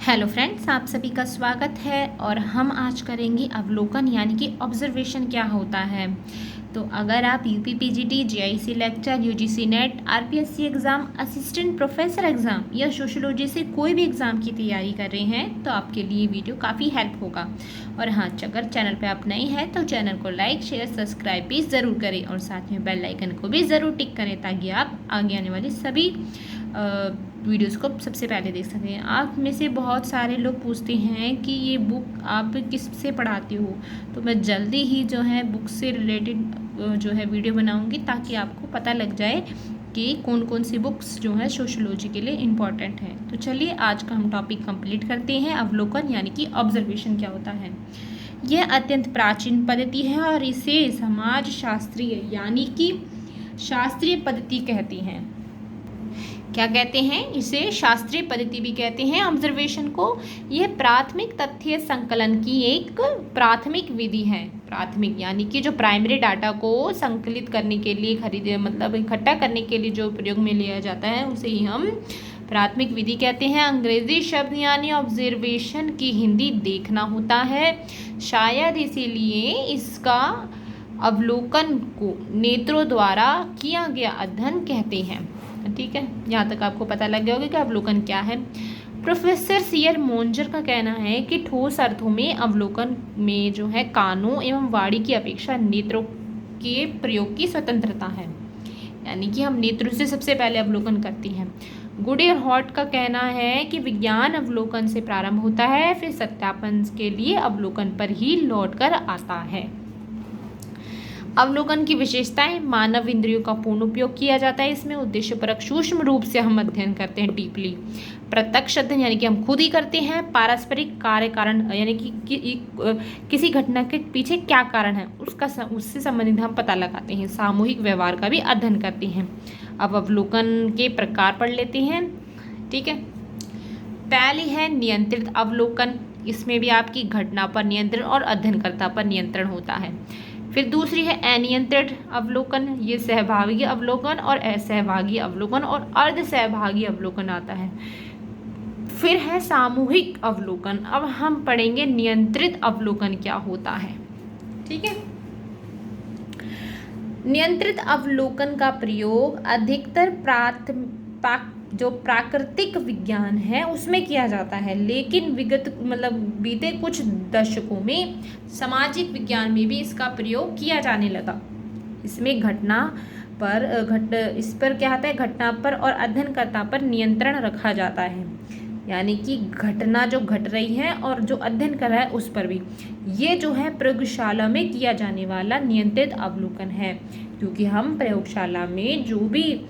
Hello friends, आप सभी का स्वागत है। और हम आज करेंगे अवलोकन यानी कि ऑब्जर्वेशन क्या होता है। तो अगर आप UP PGT, JIC lecture, UGC net, RPSC exam, assistant professor exam या सोशोलॉजी से कोई भी एग्ज़ाम की तैयारी कर रहे हैं तो आपके लिए वीडियो काफ़ी हेल्प होगा। और हाँ, अगर चैनल पे आप नए हैं तो चैनल को लाइक, शेयर, सब्सक्राइब भी ज़रूर करें और साथ में बेल आइकन को भी ज़रूर टिक करें ताकि आप आगे आने वाली सभी वीडियोस को सबसे पहले देख सकें। आप में से बहुत सारे लोग पूछते हैं कि ये बुक आप किस से पढ़ाते हो, तो मैं जल्दी ही जो है बुक से रिलेटेड जो है वीडियो बनाऊंगी ताकि आपको पता लग जाए कि कौन कौन सी बुक्स जो है सोशोलॉजी के लिए इम्पॉर्टेंट हैं। तो चलिए आज का हम टॉपिक कंप्लीट करते हैं। अवलोकन यानी कि ऑब्जर्वेशन क्या होता है। यह अत्यंत प्राचीन पद्धति है और इसे समाज शास्त्रीय यानी कि शास्त्रीय पद्धति कहते हैं। क्या कहते हैं? इसे शास्त्रीय पद्धति भी कहते हैं ऑब्जर्वेशन को। यह प्राथमिक तथ्य संकलन की एक प्राथमिक विधि है। प्राथमिक यानी कि जो प्राइमरी डाटा को संकलित करने के लिए इकट्ठा करने के लिए जो प्रयोग में लिया जाता है उसे ही हम प्राथमिक विधि कहते हैं। अंग्रेजी शब्द यानी ऑब्जर्वेशन की हिंदी देखना होता है, शायद इसीलिए इसका अवलोकन को नेत्रों द्वारा किया गया अध्ययन कहते हैं। ठीक है, यहाँ तक आपको पता लग गया होगा कि अवलोकन क्या है। प्रोफेसर सीयर मोंजर का कहना है कि ठोस अर्थों में अवलोकन में जो है कानों एवं वाणी की अपेक्षा नेत्रों के प्रयोग की स्वतंत्रता है, यानी कि हम नेत्रों से सबसे पहले अवलोकन करते हैं। गुडे और हॉट का कहना है कि विज्ञान अवलोकन से प्रारंभ होता है, फिर सत्यापन के लिए अवलोकन पर ही लौटकर आता है। अवलोकन की विशेषताएं: मानव इंद्रियों का पूर्ण उपयोग किया जाता है, इसमें उद्देश्यपरक सूक्ष्म रूप से हम अध्ययन करते हैं डीपली। प्रत्यक्ष अध्ययन यानी कि हम खुद ही करते हैं। पारस्परिक कार्य कारण यानी कि किसी घटना के पीछे क्या कारण है उससे संबंधित हम पता लगाते हैं। सामूहिक व्यवहार का भी अध्ययन करते हैं। अब अवलोकन के प्रकार पढ़ लेते हैं। ठीक है, पहली है नियंत्रित अवलोकन। इसमें भी आपकी घटना पर नियंत्रण और अध्ययनकर्ता पर नियंत्रण होता है। फिर दूसरी है अनियंत्रित अवलोकन। ये सहभागी अवलोकन और असहभागी अवलोकन और अर्ध सहभागी अवलोकन आता है। फिर है सामूहिक अवलोकन। अब हम पढ़ेंगे नियंत्रित अवलोकन क्या होता है। ठीक है, नियंत्रित अवलोकन का प्रयोग अधिकतर जो प्राकृतिक विज्ञान है उसमें किया जाता है, लेकिन बीते कुछ दशकों में सामाजिक विज्ञान में भी इसका प्रयोग किया जाने लगा। इसमें इस पर क्या आता है, घटना पर और अध्ययनकर्ता पर नियंत्रण रखा जाता है, यानी कि घटना जो घट रही है और जो अध्ययन कर रहा है उस पर भी। ये जो है प्रयोगशाला में किया जाने वाला नियंत्रित अवलोकन है, क्योंकि हम प्रयोगशाला में जो भी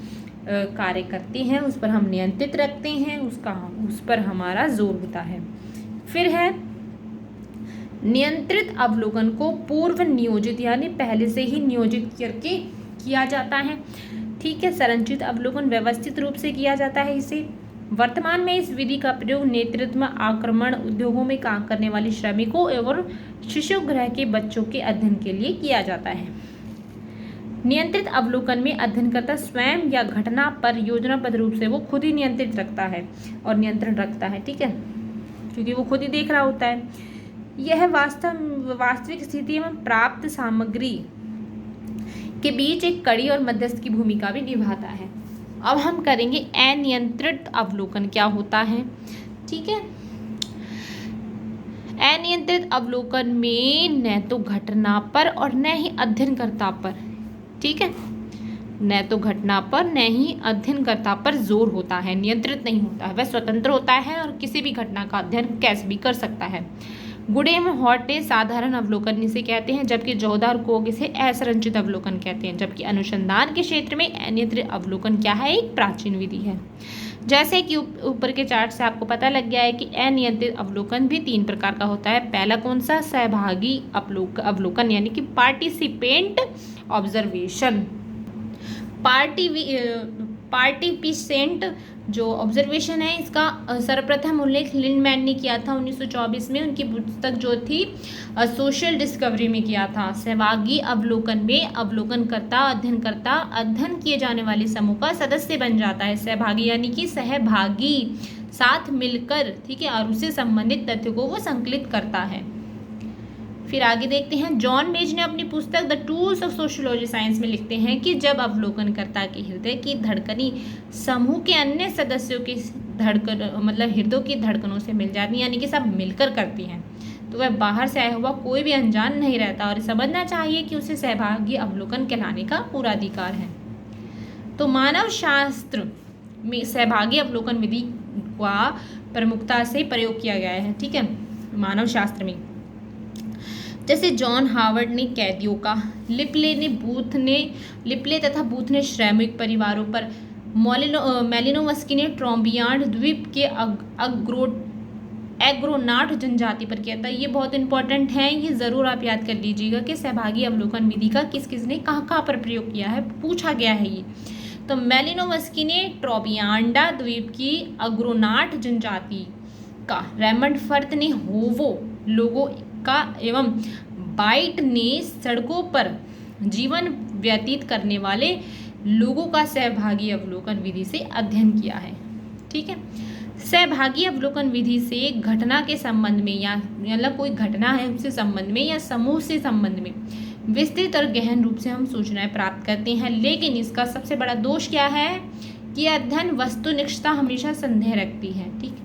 कार्य करते हैं उस पर हम नियंत्रित रखते हैं, उस पर हमारा जोर होता है। फिर है नियंत्रित अवलोकन को पूर्व नियोजित यानी पहले से ही नियोजित करके किया जाता है। ठीक है, संरचित अवलोकन व्यवस्थित रूप से किया जाता है इसे। वर्तमान में इस विधि का प्रयोग नेतृत्व आक्रमण उद्योगों में काम करने वाले श्रमिकों एवं शिशु गृह के बच्चों के अध्ययन के लिए किया जाता है। नियंत्रित अवलोकन में अध्ययनकर्ता स्वयं या घटना पर योजनाबद्ध रूप से वो खुद ही नियंत्रित रखता है और नियंत्रण रखता है। ठीक है, क्योंकि वो खुद ही देख रहा होता है। यह वास्तविक स्थिति एवं प्राप्त सामग्री के बीच एक कड़ी और मध्यस्थ की भूमिका भी निभाता है। अब हम करेंगे अनियंत्रित अवलोकन क्या होता है। ठीक है, अनियंत्रित अवलोकन में न तो घटना पर और न ही अध्ययनकर्ता पर, ठीक है, न तो घटना पर न ही अध्ययनकर्ता पर जोर होता है, नियंत्रित नहीं होता है, वह स्वतंत्र होता है और किसी भी घटना का अध्ययन कैसे भी कर सकता है। गुडे एवं हॉट ने साधारण अवलोकन इसे कहते हैं, जबकि जोहदार कोग इसे असंरचित अवलोकन कहते हैं। जबकि अनुसंधान के क्षेत्र में अनियंत्रित अवलोकन क्या है, एक प्राचीन विधि है। जैसे कि ऊपर के चार्ट से आपको पता लग गया है कि अनियंत्रित अवलोकन भी 3 प्रकार का होता है। पहला कौन सा, सहभागी अवलोकन यानी कि पार्टिसिपेंट ऑब्जर्वेशन। पार्टिसिपेंट जो ऑब्जर्वेशन है इसका सर्वप्रथम उल्लेख लिंडमैन ने किया था 1924 में, उनकी पुस्तक जो थी सोशल डिस्कवरी में किया था। सहभागी अवलोकन में अवलोकनकर्ता अध्ययन किए जाने वाले समूह का सदस्य बन जाता है। सहभागी यानी कि सहभागी साथ मिलकर, ठीक है, और उससे संबंधित तथ्यों को वो संकलित करता है। फिर आगे देखते हैं, जॉन मेज ने अपनी पुस्तक the tools of sociology science में लिखते हैं कि जब अवलोकनकर्ता के हृदय की धड़कनी समूह के अन्य सदस्यों की धड़कन मतलब हृदय की धड़कनों से मिल जाती, यानी कि सब मिलकर करती हैं, तो वह बाहर से आया हुआ कोई भी अनजान नहीं रहता और समझना चाहिए कि उसे सहभागी अवलोकन कहलाने का पूरा अधिकार है। तो मानव शास्त्र में सहभागी अवलोकन विधि का प्रमुखता से प्रयोग किया गया है, ठीक है, मानव शास्त्र में। जैसे जॉन हावर्ड ने कैदियों का, लिपले तथा बूथ ने श्रमिक परिवारों पर, मेलिनोवस्की ने ट्रॉम्बियान द्वीप के एग्रोनाट जनजाति पर किया था। ये बहुत इंपॉर्टेंट है, ये ज़रूर आप याद कर लीजिएगा कि सहभागी अवलोकन विधि का किस किस ने कहाँ पर प्रयोग किया है, पूछा गया है ये। तो मेलिनोवस्की ने ट्रॉबियांडा द्वीप की अग्रोनाट जनजाति का, रेमंड फर्थ ने होवो लोगों का एवं बाइट ने सड़कों पर जीवन व्यतीत करने वाले लोगों का सहभागी अवलोकन विधि से अध्ययन किया है, ठीक है। सहभागी अवलोकन विधि से घटना के संबंध में या मतलब कोई घटना है उससे संबंध में या समूह से संबंध में विस्तृत और गहन रूप से हम सूचनाएं प्राप्त करते हैं, लेकिन इसका सबसे बड़ा दोष क्या है कि अध्ययन वस्तुनिष्ठता हमेशा संदेह रखती है, ठीक है।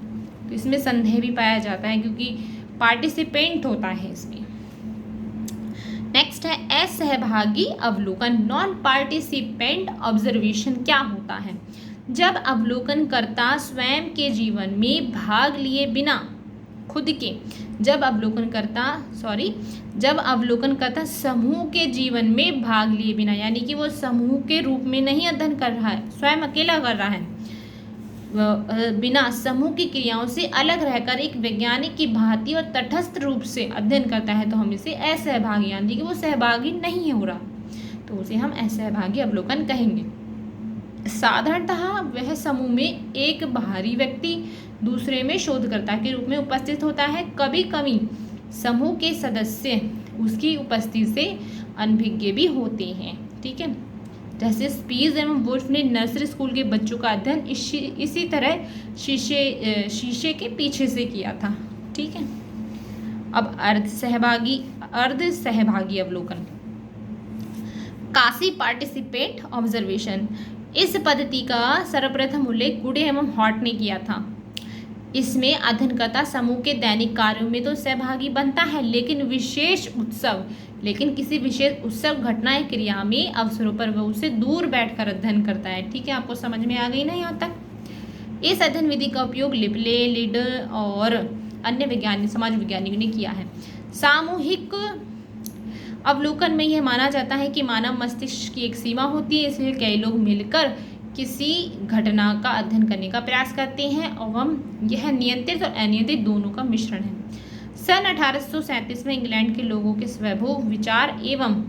तो इसमें संदेह भी पाया जाता है क्योंकि पार्टिसिपेंट होता है इसमें। नेक्स्ट है असहभागी अवलोकन, नॉन पार्टिसिपेंट ऑब्जर्वेशन क्या होता है। जब अवलोकनकर्ता स्वयं के जीवन में भाग लिए बिना खुद के, जब अवलोकनकर्ता समूह के जीवन में भाग लिए बिना, यानी कि वो समूह के रूप में नहीं अध्ययन कर रहा है, स्वयं अकेला कर रहा है, बिना समूह की क्रियाओं से अलग रहकर एक वैज्ञानिक की भांति और तटस्थ रूप से अध्ययन करता है, तो हम इसे असहभागी, यानी कि वो सहभागी नहीं हो रहा, तो उसे हम असहभागी अवलोकन कहेंगे। साधारणतः वह समूह में एक बाहरी व्यक्ति दूसरे में शोधकर्ता के रूप में उपस्थित होता है। कभी कभी समूह के सदस्य उसकी उपस्थिति से अनभिज्ञ भी होते हैं, ठीक है। जैसे स्पीज एवं वुल्फ ने नर्सरी स्कूल के बच्चों का अध्ययन इसी तरह शीशे के पीछे से किया था, ठीक है। अब अर्ध सहभागी अवलोकन, कासी पार्टिसिपेट ऑब्जर्वेशन, इस पद्धति का सर्वप्रथम उल्लेख गुडे एवं हॉट ने किया था। इसमें अध्ययनकर्ता समूह के दैनिक कार्यों में तो सहभागी बनता है, लेकिन किसी विशेष उत्सव घटना या क्रिया में अवसरों पर वह उससे दूर बैठकर अध्ययन करता है, ठीक है। आपको समझ में आ गई ना यहाँ तक। इस अध्ययन विधि का उपयोग लिपले, लीडर और अन्य समाज वैज्ञानिकों ने किया है। सामूहिक अवलोकन में यह माना जाता है कि मानव मस्तिष्क की एक सीमा होती है, इसलिए कई लोग मिलकर किसी घटना का अध्ययन करने का प्रयास करते हैं एवं यह नियंत्रित और अनियंत्रित दोनों का मिश्रण है। सन 1837 में इंग्लैंड के लोगों के स्वयंभू विचार एवं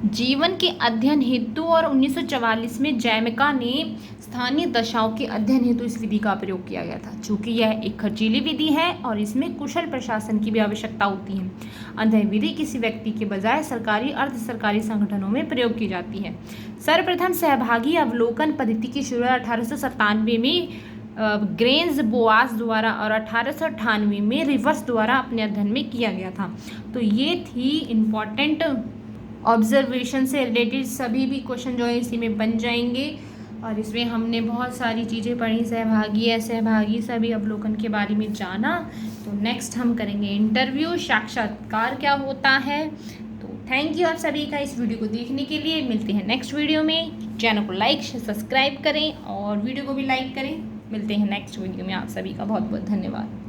जीवन के अध्ययन हेतु और 1944 में जैमिका ने स्थानीय दशाओं के अध्ययन हेतु इस विधि का प्रयोग किया गया था। चूँकि यह एक खर्चीली विधि है और इसमें कुशल प्रशासन की भी आवश्यकता होती है, अतः विधि किसी व्यक्ति के बजाय सरकारी अर्ध सरकारी संगठनों में प्रयोग की जाती है। सर्वप्रथम सहभागी अवलोकन पद्धति की शुरुआत 1897 में ग्रेन्स बोआस द्वारा और 1898 में रिवर्स द्वारा अपने अध्ययन में किया गया था। तो ये थी इम्पॉर्टेंट ऑब्जर्वेशन से रिलेटेड सभी भी क्वेश्चन जो है इसी में बन जाएंगे, और इसमें हमने बहुत सारी चीज़ें पढ़ी, सहभागी असहभागी सभी अवलोकन के बारे में जाना। तो नेक्स्ट हम करेंगे इंटरव्यू, साक्षात्कार क्या होता है। तो थैंक यू आप सभी का इस वीडियो को देखने के लिए। मिलते हैं नेक्स्ट वीडियो में। चैनल को लाइक सब्सक्राइब करें और वीडियो को भी लाइक करें। मिलते हैं नेक्स्ट वीडियो में। आप सभी का बहुत बहुत धन्यवाद।